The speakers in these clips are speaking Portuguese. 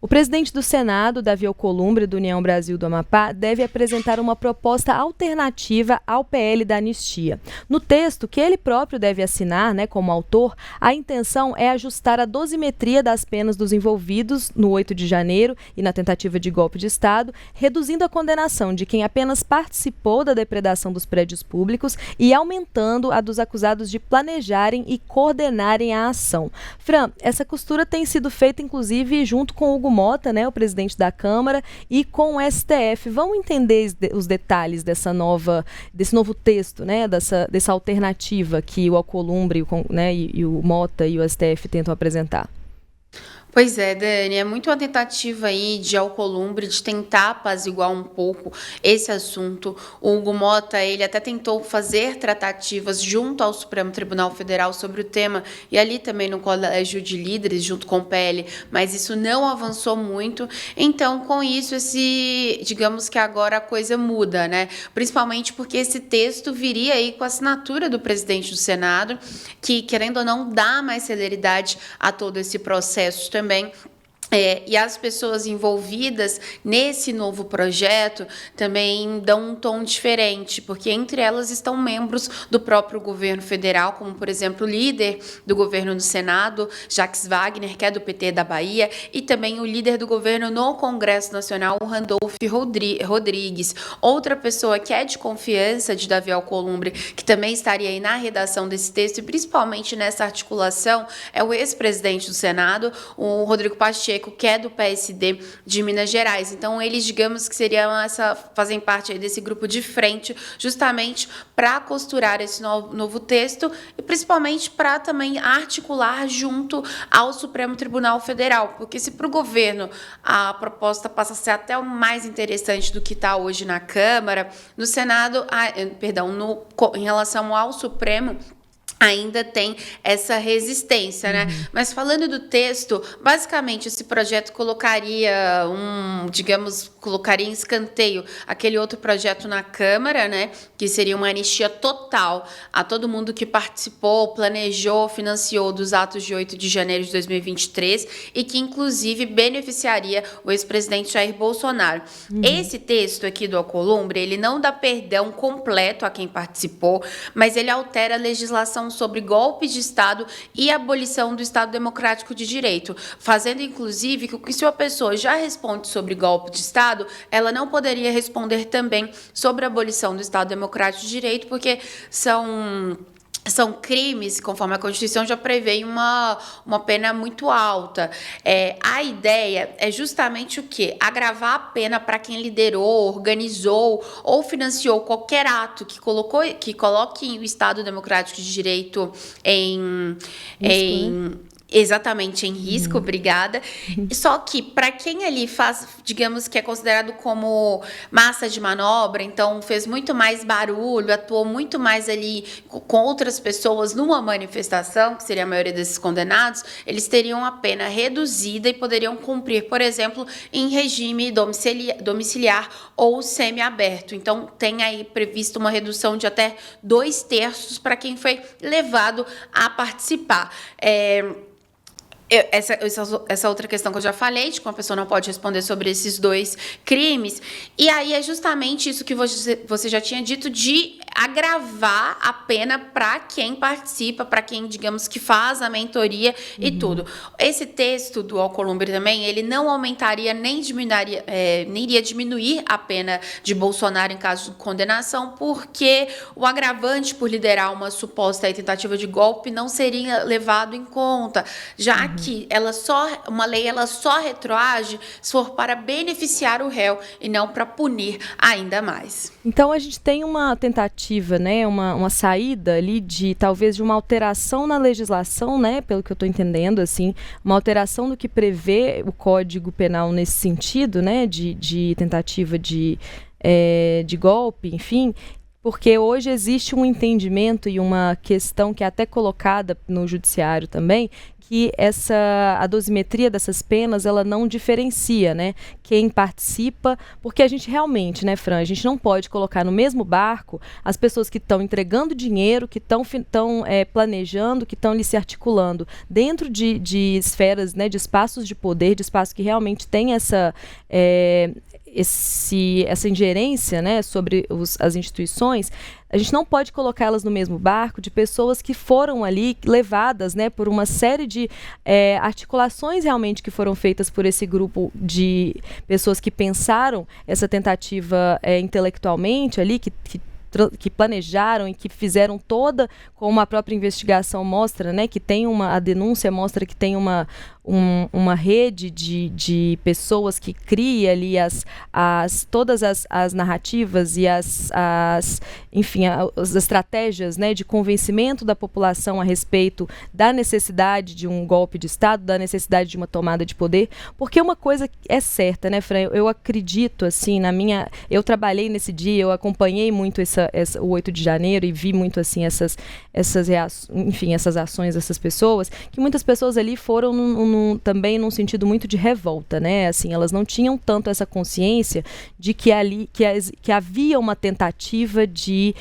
O presidente do Senado, Davi Alcolumbre, do União Brasil do Amapá, deve apresentar uma proposta alternativa ao PL da anistia. No texto, que ele próprio deve assinar, como autor, a intenção é ajustar a dosimetria das penas dos envolvidos no 8 de janeiro e na tentativa de golpe de Estado, reduzindo a condenação de quem apenas participou da depredação dos prédios públicos e aumentando a dos acusados de planejarem e coordenarem a ação. Fran, essa costura tem sido feita, inclusive, junto com Hugo Mota, o presidente da Câmara, e com o STF. Vamos entender os detalhes desse novo texto, dessa alternativa que o Alcolumbre e o Mota e o STF tentam apresentar? Pois é, Dani, é muito uma tentativa aí de Alcolumbre de tentar apaziguar um pouco esse assunto. O Hugo Mota, ele até tentou fazer tratativas junto ao Supremo Tribunal Federal sobre o tema e ali também no Colégio de Líderes, junto com o PL, mas isso não avançou muito. Então, com isso, digamos que agora a coisa muda, Principalmente porque esse texto viria aí com a assinatura do presidente do Senado, que, querendo ou não, dá mais celeridade a todo esse processo também. E as pessoas envolvidas nesse novo projeto também dão um tom diferente, porque entre elas estão membros do próprio governo federal, como, por exemplo, o líder do governo no Senado, Jacques Wagner, que é do PT da Bahia, e também o líder do governo no Congresso Nacional, o Randolph Rodrigues. Outra pessoa que é de confiança de Davi Alcolumbre, que também estaria aí na redação desse texto, e principalmente nessa articulação, é o ex-presidente do Senado, o Rodrigo Pacheco, que é do PSD de Minas Gerais. Então, eles, digamos que fazem parte aí desse grupo de frente, justamente para costurar esse novo texto e principalmente para também articular junto ao Supremo Tribunal Federal, porque se para o governo a proposta passa a ser até o mais interessante do que está hoje na Câmara, no Senado, em relação ao Supremo, ainda tem essa resistência, Mas falando do texto, basicamente esse projeto colocaria em escanteio aquele outro projeto na Câmara, que seria uma anistia total a todo mundo que participou, planejou, financiou dos atos de 8 de janeiro de 2023 e que, inclusive, beneficiaria o ex-presidente Jair Bolsonaro. Esse texto aqui do Alcolumbre, ele não dá perdão completo a quem participou, mas ele altera a legislação sobre golpes de Estado e abolição do Estado Democrático de Direito, fazendo, inclusive, que se uma pessoa já responde sobre golpe de Estado, ela não poderia responder também sobre a abolição do Estado Democrático de Direito, porque são crimes, conforme a Constituição já prevê uma pena muito alta. A ideia é justamente o quê? Agravar a pena para quem liderou, organizou ou financiou qualquer ato que coloque o Estado Democrático de Direito exatamente, em risco, obrigada. Só que, para quem ali faz, digamos que é considerado como massa de manobra, então fez muito mais barulho, atuou muito mais ali com outras pessoas numa manifestação, que seria a maioria desses condenados, eles teriam a pena reduzida e poderiam cumprir, por exemplo, em regime domiciliar ou semiaberto. Então, tem aí previsto uma redução de até 2/3 para quem foi levado a participar. Essa outra questão que eu já falei, de que uma pessoa não pode responder sobre esses 2 crimes, e aí é justamente isso que você já tinha dito, de agravar a pena para quem participa, para quem, digamos, que faz a mentoria e tudo. Esse texto do Alcolumbre também, ele não aumentaria nem iria diminuir a pena de Bolsonaro em caso de condenação, porque o agravante por liderar uma suposta tentativa de golpe não seria levado em conta, já que uma lei só retroage se for para beneficiar o réu e não para punir ainda mais. Então a gente tem uma tentativa, uma saída ali talvez de uma alteração na legislação, pelo que eu estou entendendo, assim, uma alteração do que prevê o Código Penal nesse sentido, de tentativa de golpe, enfim. Porque hoje existe um entendimento e uma questão que é até colocada no judiciário também, que a dosimetria dessas penas, ela não diferencia, né, quem participa, porque a gente realmente, né, Fran, a gente não pode colocar no mesmo barco as pessoas que estão entregando dinheiro, que estão planejando, que estão ali se articulando dentro de esferas, né, de espaços de poder, de espaços que realmente têm essa ingerência, né, sobre as instituições. A gente não pode colocá-las no mesmo barco de pessoas que foram ali levadas, né, por uma série de articulações realmente que foram feitas por esse grupo de pessoas que pensaram essa tentativa intelectualmente ali, que planejaram e que fizeram toda, como a própria investigação mostra, né, que tem a denúncia mostra que tem uma rede de pessoas que cria ali todas as narrativas e enfim, as estratégias, né, de convencimento da população a respeito da necessidade de um golpe de Estado, da necessidade de uma tomada de poder, porque uma coisa é certa, né, Fran, eu acredito, assim, eu trabalhei nesse dia, eu acompanhei muito o 8 de janeiro e vi muito, assim, essas ações dessas pessoas, que muitas pessoas ali foram também num sentido muito de revolta, né? Assim, elas não tinham tanto essa consciência de que havia uma tentativa de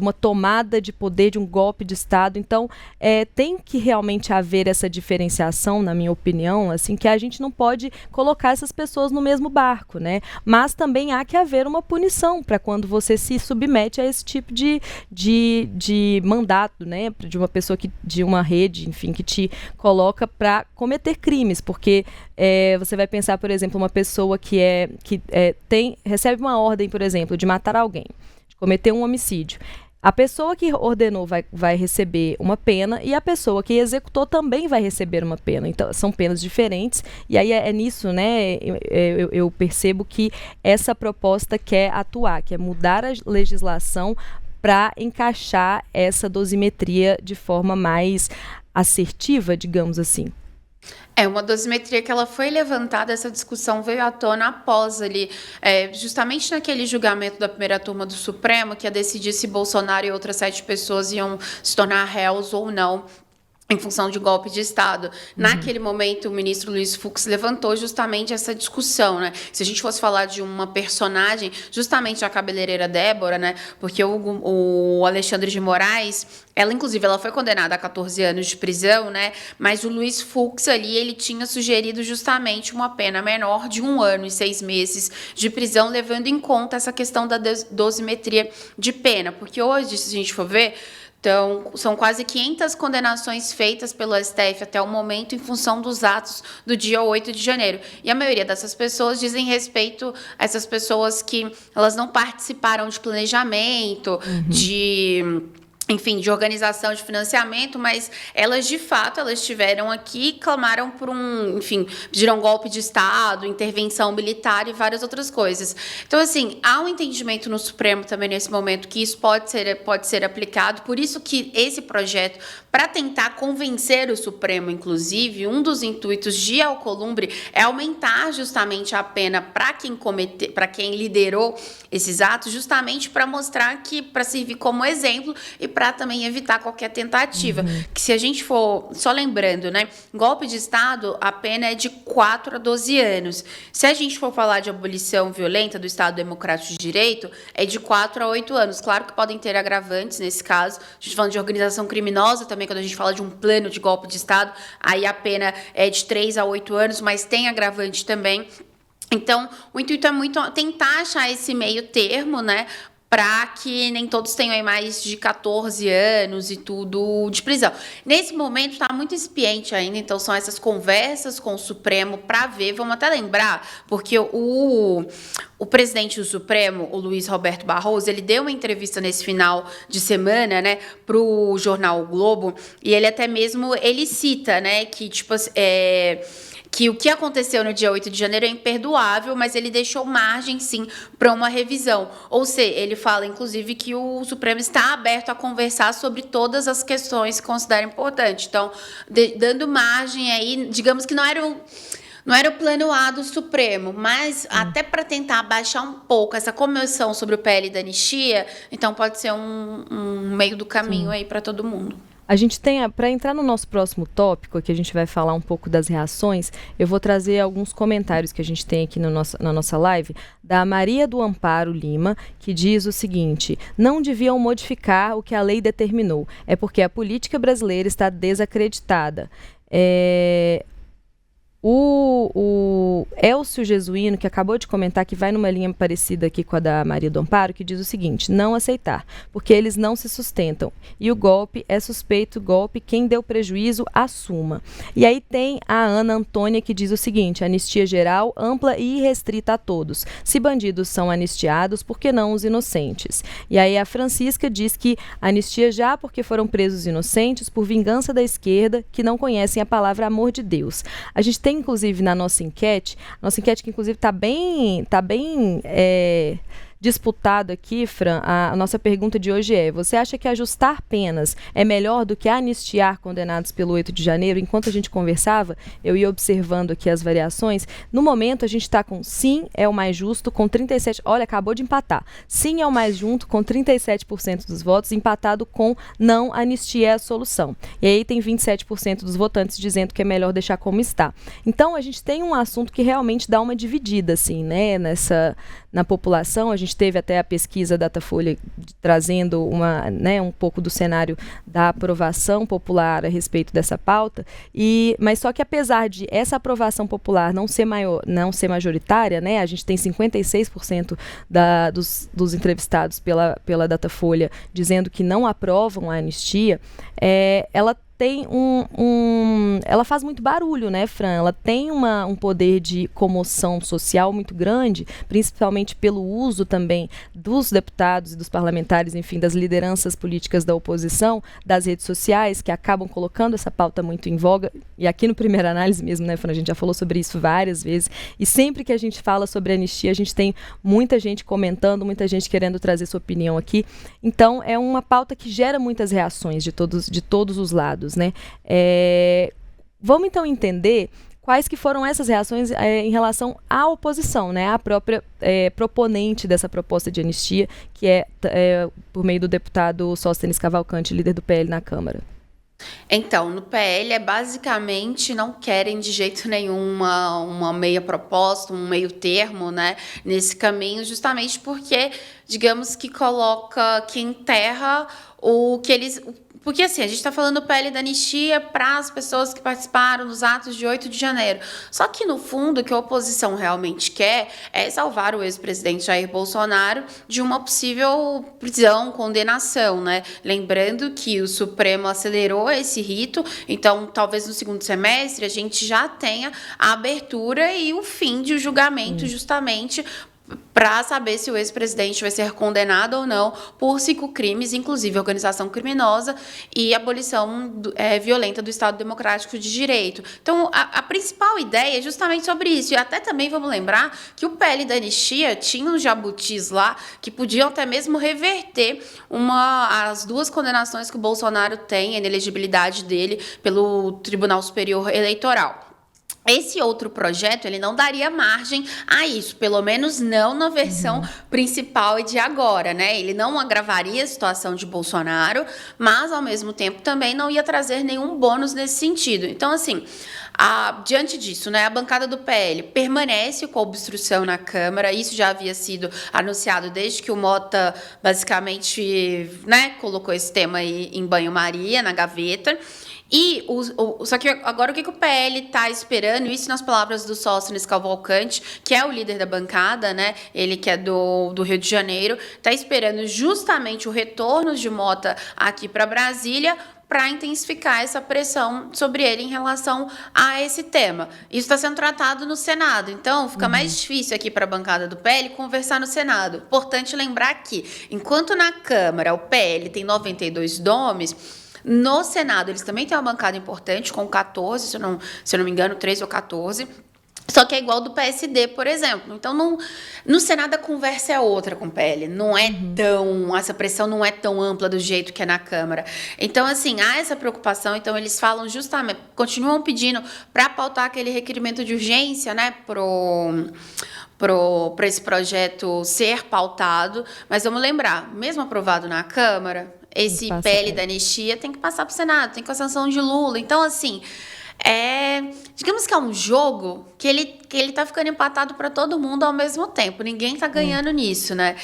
uma tomada de poder, de um golpe de Estado. Então, tem que realmente haver essa diferenciação, na minha opinião, assim, que a gente não pode colocar essas pessoas no mesmo barco, né? Mas também há que haver uma punição para quando você se submete a esse tipo de mandato, né? De uma pessoa de uma rede, enfim, que te coloca para cometer crimes, porque você vai pensar, por exemplo, uma pessoa que recebe uma ordem, por exemplo, de matar alguém, de cometer um homicídio. A pessoa que ordenou vai receber uma pena e a pessoa que executou também vai receber uma pena. Então, são penas diferentes e aí é nisso, né, eu percebo que essa proposta quer atuar, quer mudar a legislação para encaixar essa dosimetria de forma mais assertiva, digamos assim. Uma dosimetria que ela foi levantada, essa discussão veio à tona após ali, justamente naquele julgamento da primeira turma do Supremo, que ia decidir se Bolsonaro e outras 7 pessoas iam se tornar réus ou não em função de golpe de Estado. Naquele momento, o ministro Luiz Fux levantou justamente essa discussão, né? Se a gente fosse falar de uma personagem, justamente a cabeleireira Débora, né? Porque o Alexandre de Moraes, ela, inclusive, ela foi condenada a 14 anos de prisão, né? Mas o Luiz Fux ali, ele tinha sugerido justamente uma pena menor de 1 ano e 6 meses de prisão, levando em conta essa questão da dosimetria de pena. Porque hoje, se a gente for ver, então, são quase 500 condenações feitas pelo STF até o momento em função dos atos do dia 8 de janeiro. E a maioria dessas pessoas dizem respeito a essas pessoas que elas não participaram de planejamento, de organização de financiamento, mas elas, de fato, elas estiveram aqui e clamaram por pediram golpe de Estado, intervenção militar e várias outras coisas. Então, assim, há um entendimento no Supremo também nesse momento que isso pode ser aplicado, por isso que esse projeto, para tentar convencer o Supremo, inclusive, um dos intuitos de Alcolumbre é aumentar justamente a pena para quem liderou esses atos, justamente para mostrar para servir como exemplo e para também evitar qualquer tentativa. Que se a gente for, só lembrando, né, golpe de Estado, a pena é de 4 a 12 anos. Se a gente for falar de abolição violenta do Estado Democrático de Direito, é de 4 a 8 anos. Claro que podem ter agravantes nesse caso. A gente falando de organização criminosa também, quando a gente fala de um plano de golpe de Estado, aí a pena é de 3 a 8 anos, mas tem agravante também. Então, o intuito é muito tentar achar esse meio termo, né, para que nem todos tenham aí mais de 14 anos e tudo de prisão. Nesse momento está muito incipiente ainda, então são essas conversas com o Supremo para ver, vamos até lembrar, porque o presidente do Supremo, o Luiz Roberto Barroso, ele deu uma entrevista nesse final de semana, né, para o jornal o Globo, e ele até mesmo, ele cita, né, que que o que aconteceu no dia 8 de janeiro é imperdoável, mas ele deixou margem, sim, para uma revisão. Ou seja, ele fala, inclusive, que o Supremo está aberto a conversar sobre todas as questões que considera importante. Então, dando margem aí, digamos que não era o plano A do Supremo, mas até para tentar abaixar um pouco essa comoção sobre o PL da anistia, então pode ser um meio do caminho aí para todo mundo. A gente tem, para entrar no nosso próximo tópico, que a gente vai falar um pouco das reações, eu vou trazer alguns comentários que a gente tem aqui no na nossa live, da Maria do Amparo Lima, que diz o seguinte: não deviam modificar o que a lei determinou, é porque a política brasileira está desacreditada. O Elcio Jesuíno, que acabou de comentar, que vai numa linha parecida aqui com a da Maria do Amparo, que diz o seguinte: não aceitar, porque eles não se sustentam. E o golpe é suspeito, golpe, quem deu prejuízo, assuma. E aí tem a Ana Antônia, que diz o seguinte: anistia geral, ampla e irrestrita a todos. Se bandidos são anistiados, por que não os inocentes? E aí a Francisca diz que anistia já porque foram presos inocentes por vingança da esquerda, que não conhecem a palavra amor de Deus. A gente tem, inclusive, na nossa enquete que, inclusive, está bem disputado aqui, Fran, a nossa pergunta de hoje é: você acha que ajustar penas é melhor do que anistiar condenados pelo 8 de janeiro? Enquanto a gente conversava, eu ia observando aqui as variações. No momento, a gente está com sim é o mais justo, com 37%. Olha, acabou de empatar. Sim é o mais junto, com 37% dos votos, empatado com não, anistia é a solução. E aí tem 27% dos votantes dizendo que é melhor deixar como está. Então, a gente tem um assunto que realmente dá uma dividida, assim, né, na população. A gente teve até a pesquisa Datafolha trazendo um pouco do cenário da aprovação popular a respeito dessa pauta, mas só que apesar de essa aprovação popular não ser majoritária, né, a gente tem 56% dos entrevistados pela Datafolha dizendo que não aprovam a anistia, ela tem ela faz muito barulho, né, Fran? Ela tem um poder de comoção social muito grande, principalmente pelo uso também dos deputados e dos parlamentares, enfim, das lideranças políticas da oposição, das redes sociais, que acabam colocando essa pauta muito em voga. E aqui no Primeira Análise mesmo, né, Fran? A gente já falou sobre isso várias vezes. E sempre que a gente fala sobre anistia, a gente tem muita gente comentando, muita gente querendo trazer sua opinião aqui. Então, é uma pauta que gera muitas reações de todos os lados, né? Vamos então entender quais que foram essas reações em relação à oposição, né? A própria proponente dessa proposta de anistia, que é por meio do deputado Sóstenes Cavalcante, líder do PL na Câmara. Então, no PL basicamente não querem de jeito nenhum uma meia proposta, um meio termo, né, nesse caminho, justamente porque, digamos que que enterra o que eles... Porque, assim, a gente está falando do PL da anistia para as pessoas que participaram dos atos de 8 de janeiro. Só que, no fundo, o que a oposição realmente quer é salvar o ex-presidente Jair Bolsonaro de uma possível prisão, condenação, né? Lembrando que o Supremo acelerou esse rito, então, talvez no segundo semestre a gente já tenha a abertura e o fim de julgamento, justamente para saber se o ex-presidente vai ser condenado ou não por 5 crimes, inclusive organização criminosa e abolição violenta do Estado Democrático de Direito. Então, a principal ideia é justamente sobre isso. E até também vamos lembrar que o PL da anistia tinha uns jabutis lá que podiam até mesmo reverter as 2 condenações que o Bolsonaro tem, a inelegibilidade dele pelo Tribunal Superior Eleitoral. Esse outro projeto, ele não daria margem a isso, pelo menos não na versão principal e de agora, né? Ele não agravaria a situação de Bolsonaro, mas, ao mesmo tempo, também não ia trazer nenhum bônus nesse sentido. Então, assim, diante disso, né, a bancada do PL permanece com a obstrução na Câmara. Isso já havia sido anunciado desde que o Mota, basicamente, né, colocou esse tema aí em banho-maria, na gaveta. Só que agora o que o PL está esperando, isso nas palavras do Sóstenes Cavalcante, que é o líder da bancada, né? Ele que é do Rio de Janeiro, está esperando justamente o retorno de Mota aqui para Brasília para intensificar essa pressão sobre ele em relação a esse tema. Isso está sendo tratado no Senado, então fica mais difícil aqui para a bancada do PL conversar no Senado. Importante lembrar que, enquanto na Câmara o PL tem 92 nomes, no Senado, eles também têm uma bancada importante, com 14, se eu não me engano, 13 ou 14. Só que é igual do PSD, por exemplo. Então, no Senado a conversa é outra com o PL. Não é essa pressão não é tão ampla do jeito que é na Câmara. Então, assim, há essa preocupação. Então, eles falam justamente, continuam pedindo para pautar aquele requerimento de urgência, né, para esse projeto ser pautado. Mas vamos lembrar, mesmo aprovado na Câmara, esse PL da anistia, tem que passar para o Senado, tem que ter a sanção de Lula. Então, assim, digamos que é um jogo que ele tá ficando empatado para todo mundo ao mesmo tempo. Ninguém tá ganhando nisso, né?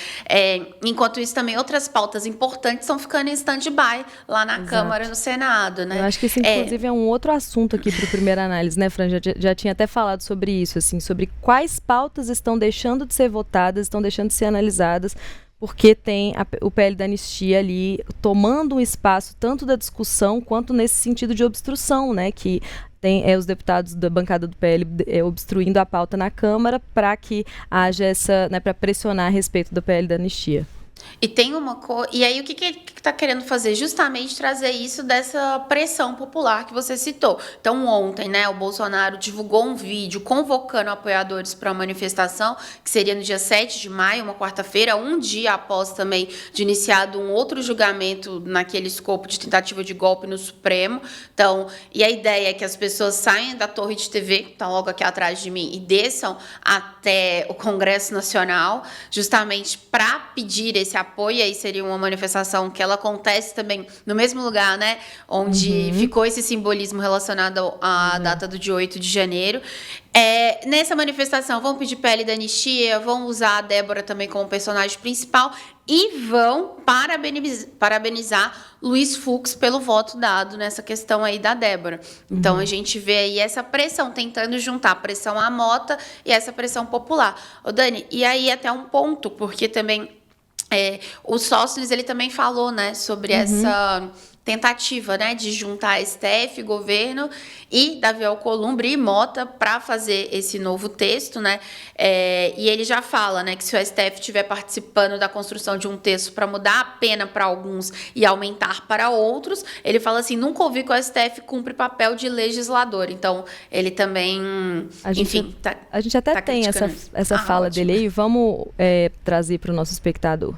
Enquanto isso, também outras pautas importantes estão ficando em stand-by lá na Câmara e no Senado, né? Eu acho que isso, inclusive, é um outro assunto aqui para o Primeira Análise, né, Fran? Já tinha até falado sobre isso, assim, sobre quais pautas estão deixando de ser votadas, estão deixando de ser analisadas, porque tem o PL da anistia ali tomando um espaço tanto da discussão quanto nesse sentido de obstrução, né, que tem os deputados da bancada do PL obstruindo a pauta na Câmara para que haja essa, né, para pressionar a respeito do PL da anistia. E tem uma coisa. E aí, o que ele está querendo fazer? Justamente trazer isso dessa pressão popular que você citou. Então, ontem, né, o Bolsonaro divulgou um vídeo convocando apoiadores para a manifestação, que seria no dia 7 de maio, uma quarta-feira, um dia após também de iniciado um outro julgamento naquele escopo de tentativa de golpe no Supremo. Então, e a ideia é que as pessoas saiam da torre de TV, que está logo aqui atrás de mim, e desçam até o Congresso Nacional, justamente para pedir esse apoio. Aí seria uma manifestação que ela acontece também no mesmo lugar, né, onde ficou esse simbolismo relacionado à data do dia 8 de janeiro. Nessa manifestação vão pedir PL da anistia, vão usar a Débora também como personagem principal e vão parabenizar Luiz Fux pelo voto dado nessa questão aí da Débora. Então, a gente vê aí essa pressão, tentando juntar a pressão à Mota e essa pressão popular. Ô, Dani, e aí até um ponto, porque também o Sóstenes, ele também falou, né, sobre essa tentativa, né, de juntar STF, governo e Davi Alcolumbre e Mota para fazer esse novo texto, né? E ele já fala, né, que se o STF estiver participando da construção de um texto para mudar a pena para alguns e aumentar para outros, ele fala assim, nunca ouvi que o STF cumpre papel de legislador. Então, ele também, a gente até tem essa fala dele aí, vamos trazer para o nosso espectador.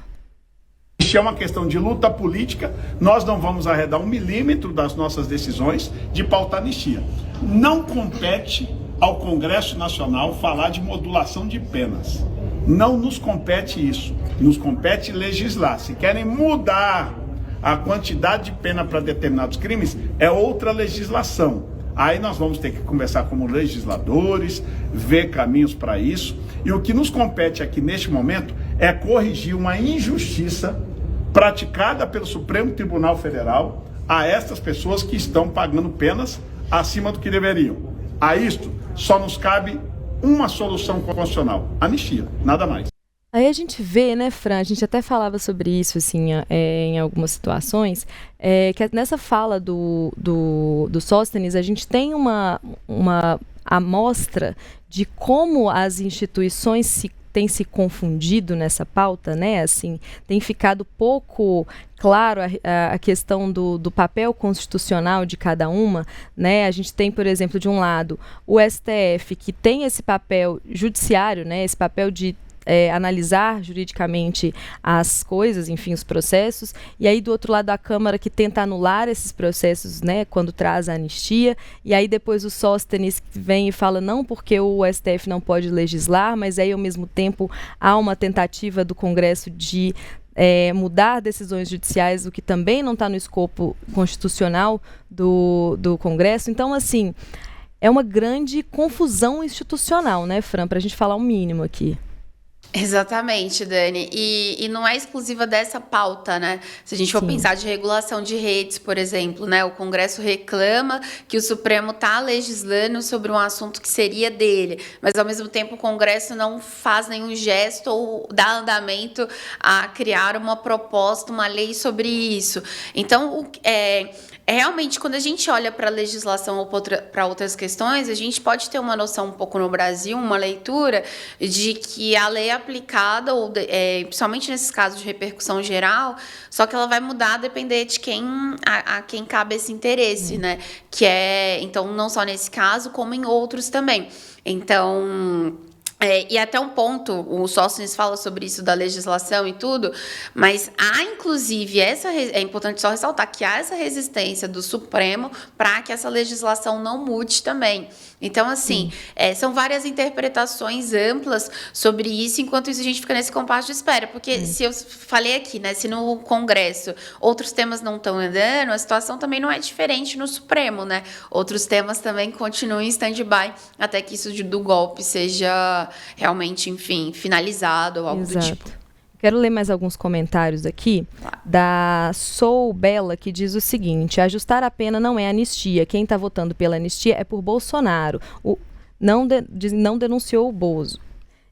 É uma questão de luta política, nós não vamos arredar 1 milímetro das nossas decisões de pautar anistia. Não compete ao Congresso Nacional falar de modulação de penas. Não nos compete isso. Nos compete legislar. Se querem mudar a quantidade de pena para determinados crimes, é outra legislação. Aí nós vamos ter que conversar como legisladores, ver caminhos para isso. E o que nos compete aqui neste momento é corrigir uma injustiça praticada pelo Supremo Tribunal Federal a estas pessoas que estão pagando penas acima do que deveriam. A isto só nos cabe uma solução constitucional: anistia, nada mais. Aí a gente vê, né, Fran, a gente até falava sobre isso, assim, em algumas situações, que nessa fala do Sóstenes, a gente tem uma amostra de como as instituições têm se confundido nessa pauta, né, assim, tem ficado pouco claro a questão do papel constitucional de cada uma, né, a gente tem, por exemplo, de um lado, o STF, que tem esse papel judiciário, né, esse papel de analisar juridicamente as coisas, enfim, os processos, e aí do outro lado a Câmara que tenta anular esses processos, né, quando traz a anistia, e aí depois o Sóstenes vem e fala não porque o STF não pode legislar, mas aí ao mesmo tempo há uma tentativa do Congresso de mudar decisões judiciais, o que também não está no escopo constitucional do Congresso. Então, assim, é uma grande confusão institucional, né, Fran, para a gente falar o mínimo aqui. Exatamente, Dani. E não é exclusiva dessa pauta, né? Se a gente for pensar de regulação de redes, por exemplo, né? O Congresso reclama que o Supremo está legislando sobre um assunto que seria dele, mas ao mesmo tempo o Congresso não faz nenhum gesto ou dá andamento a criar uma proposta, uma lei sobre isso. Então, realmente, quando a gente olha para a legislação ou para outras questões, a gente pode ter uma noção um pouco no Brasil, uma leitura de que a lei é aplicada, principalmente nesses casos de repercussão geral, só que ela vai mudar a depender de a quem cabe esse interesse, né? Então, não só nesse caso, como em outros também. Então, E até um ponto, o Sóstenes fala sobre isso da legislação e tudo, mas há, inclusive, é importante só ressaltar que há essa resistência do Supremo para que essa legislação não mude também. Então, assim, são várias interpretações amplas sobre isso, enquanto isso a gente fica nesse compasso de espera, porque se eu falei aqui, né, se no Congresso outros temas não estão andando, a situação também não é diferente no Supremo, né? Outros temas também continuam em stand-by até que isso do golpe seja realmente, enfim, finalizado ou algo do tipo. Quero ler mais alguns comentários aqui da Sou Bela, que diz o seguinte: ajustar a pena não é anistia. Quem está votando pela anistia é por Bolsonaro. Não denunciou o Bozo.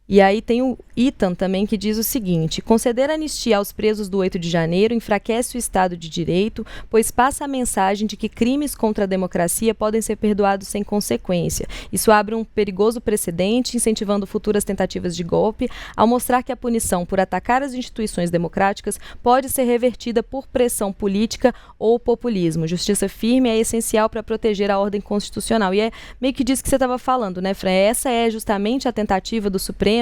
E aí tem o Itan também, que diz o seguinte: conceder anistia aos presos do 8 de janeiro enfraquece o Estado de Direito, pois passa a mensagem de que crimes contra a democracia podem ser perdoados sem consequência. Isso abre um perigoso precedente, incentivando futuras tentativas de golpe, ao mostrar que a punição por atacar as instituições democráticas pode ser revertida por pressão política ou populismo. Justiça firme é essencial para proteger a ordem constitucional. E é meio que disso que você estava falando, né, Fran? Essa é justamente a tentativa do Supremo,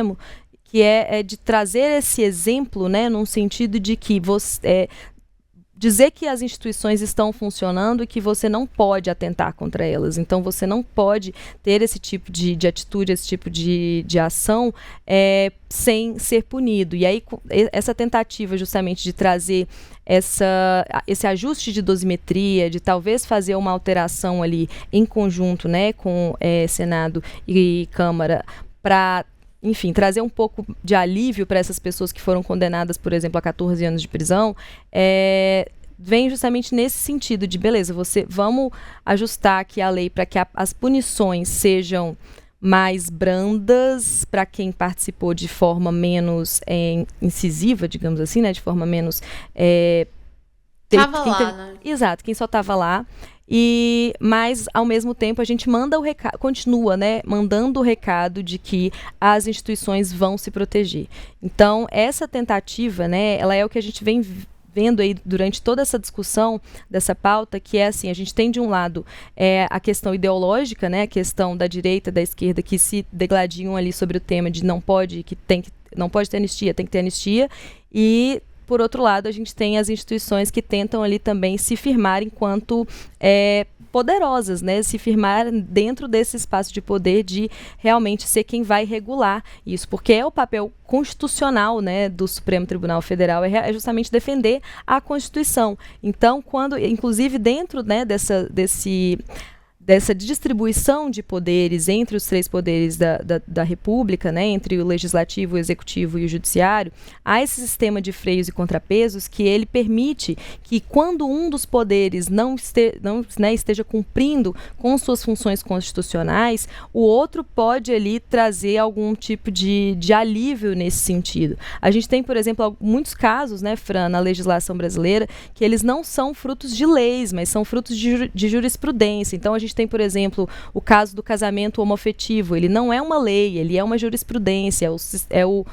que é de trazer esse exemplo, né, num sentido de que dizer que as instituições estão funcionando e que você não pode atentar contra elas. Então, você não pode ter esse tipo de atitude, esse tipo de ação sem ser punido. E aí, essa tentativa justamente de trazer esse ajuste de dosimetria, de talvez fazer uma alteração ali em conjunto, né, com Senado e Câmara, para, enfim, trazer um pouco de alívio para essas pessoas que foram condenadas, por exemplo, a 14 anos de prisão, vem justamente nesse sentido de, beleza, vamos ajustar aqui a lei para que as punições sejam mais brandas para quem participou de forma menos incisiva, digamos assim, né, de forma menos... Né? Exato, quem só estava lá. Mas, ao mesmo tempo, a gente manda o recado, continua, né, mandando o recado de que as instituições vão se proteger. Então, essa tentativa, né, ela é o que a gente vem vendo aí durante toda essa discussão dessa pauta, que é assim, a gente tem de um lado a questão ideológica, né, a questão da direita, da esquerda, que se degladiam ali sobre o tema de não pode ter anistia, tem que ter anistia, e por outro lado, a gente tem as instituições que tentam ali também se firmar enquanto poderosas, né? Se firmar dentro desse espaço de poder de realmente ser quem vai regular isso, porque é o papel constitucional, né, do Supremo Tribunal Federal, é justamente defender a Constituição. Então, inclusive dentro, né, dessa distribuição de poderes entre os três poderes da República, né, entre o Legislativo, o Executivo e o Judiciário, há esse sistema de freios e contrapesos que ele permite que, quando um dos poderes não esteja cumprindo com suas funções constitucionais, o outro pode ali trazer algum tipo de alívio nesse sentido. A gente tem, por exemplo, muitos casos, né, Fran, na legislação brasileira, que eles não são frutos de leis, mas são frutos de jurisprudência. Então, a gente tem, por exemplo, o caso do casamento homoafetivo. Ele não é uma lei, ele é uma jurisprudência, é o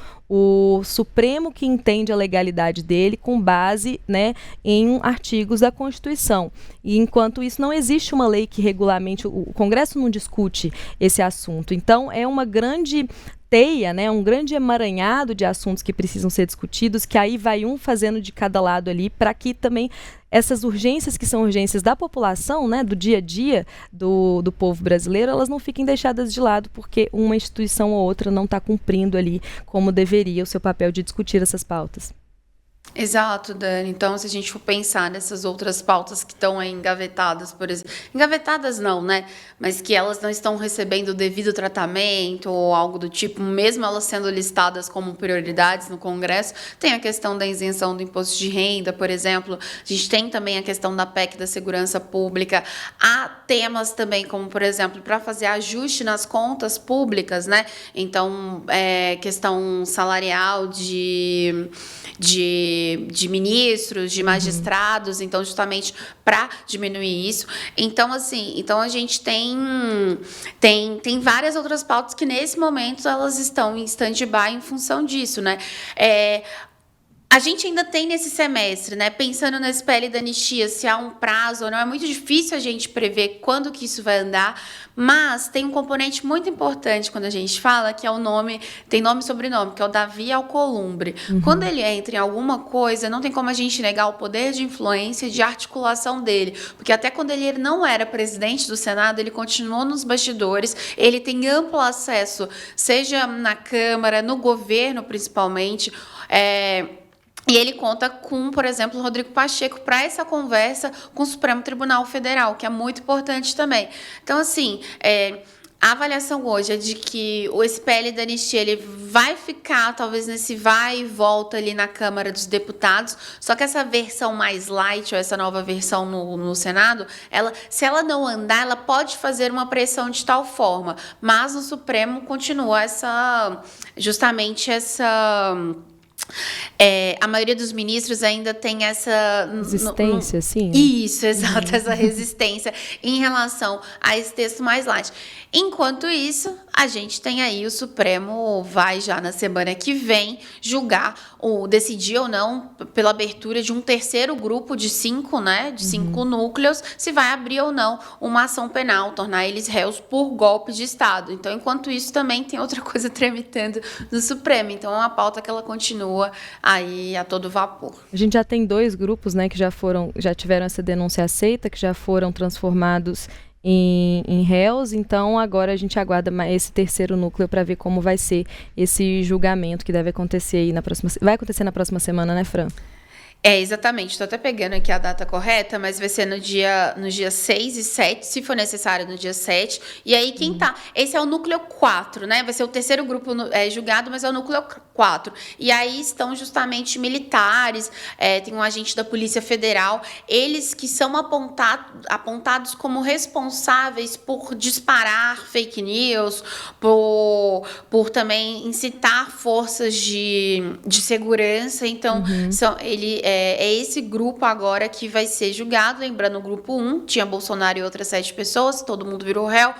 Supremo que entende a legalidade dele com base, né, em artigos da Constituição. E, enquanto isso, não existe uma lei que regulamente, o Congresso não discute esse assunto. Então, é uma grande teia, né, um grande emaranhado de assuntos que precisam ser discutidos, que aí vai um fazendo de cada lado ali, para que também essas urgências que são urgências da população, né, do dia a dia do povo brasileiro, elas não fiquem deixadas de lado porque uma instituição ou outra não está cumprindo ali como deveria o seu papel de discutir essas pautas. Exato, Dani. Então, se a gente for pensar nessas outras pautas que estão aí engavetadas, por exemplo, engavetadas não, né? Mas que elas não estão recebendo o devido tratamento ou algo do tipo, mesmo elas sendo listadas como prioridades no Congresso, tem a questão da isenção do imposto de renda, por exemplo. A gente tem também a questão da PEC da segurança pública. Há temas também, como, por exemplo, para fazer ajuste nas contas públicas, né? Então, questão salarial de ministros, de magistrados, então justamente para diminuir isso. Então, assim, a gente tem várias outras pautas que nesse momento elas estão em stand-by em função disso, né? A gente ainda tem nesse semestre, né? Pensando nesse PL da anistia, se há um prazo ou não, é muito difícil a gente prever quando que isso vai andar, mas tem um componente muito importante quando a gente fala, que é o nome, tem nome e sobrenome, que é o Davi Alcolumbre. Quando ele entra em alguma coisa, não tem como a gente negar o poder de influência e de articulação dele, porque até quando ele não era presidente do Senado, ele continuou nos bastidores, ele tem amplo acesso, seja na Câmara, no governo principalmente, e ele conta com, por exemplo, o Rodrigo Pacheco para essa conversa com o Supremo Tribunal Federal, que é muito importante também. Então, assim, a avaliação hoje é de que esse PL da anistia ele vai ficar, talvez, nesse vai e volta ali na Câmara dos Deputados, só que essa versão mais light, ou essa nova versão no Senado, se ela não andar, ela pode fazer uma pressão de tal forma, mas no Supremo continua justamente essa... a maioria dos ministros ainda tem essa... Resistência, sim. Isso, exato, essa resistência em relação a esse texto mais light. Enquanto isso, a gente tem aí o Supremo vai já na semana que vem julgar ou decidir ou não pela abertura de um terceiro grupo de 5, né, de 5 núcleos, se vai abrir ou não uma ação penal, tornar eles réus por golpe de Estado. Então, enquanto isso, também tem outra coisa tramitando no Supremo. Então, é uma pauta que ela continua aí a todo vapor. A gente já tem 2 grupos, né, que já tiveram essa denúncia aceita, que já foram transformados em réus, então agora a gente aguarda esse terceiro núcleo para ver como vai ser esse julgamento que deve acontecer aí vai acontecer na próxima semana, né, Fran? Exatamente. Estou até pegando aqui a data correta, mas vai ser no dia 6 e 7, se for necessário, no dia 7. E aí, quem tá... Esse é o núcleo 4, né? Vai ser o terceiro grupo julgado, mas é o núcleo 4. E aí estão justamente militares, tem um agente da Polícia Federal, eles que são apontados como responsáveis por disparar fake news, por também incitar forças de segurança. Então, é esse grupo agora que vai ser julgado. Lembrando, o grupo 1 tinha Bolsonaro e outras 7 pessoas, todo mundo virou réu.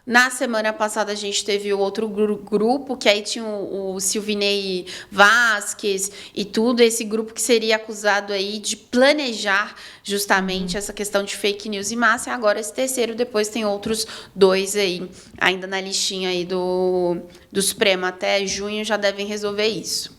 Na semana passada a gente teve o outro grupo, que aí tinha o Silvinei Vasquez e tudo, esse grupo que seria acusado aí de planejar justamente essa questão de fake news em massa, e agora esse terceiro, depois tem outros 2 aí, ainda na listinha aí do Supremo, até junho já devem resolver isso.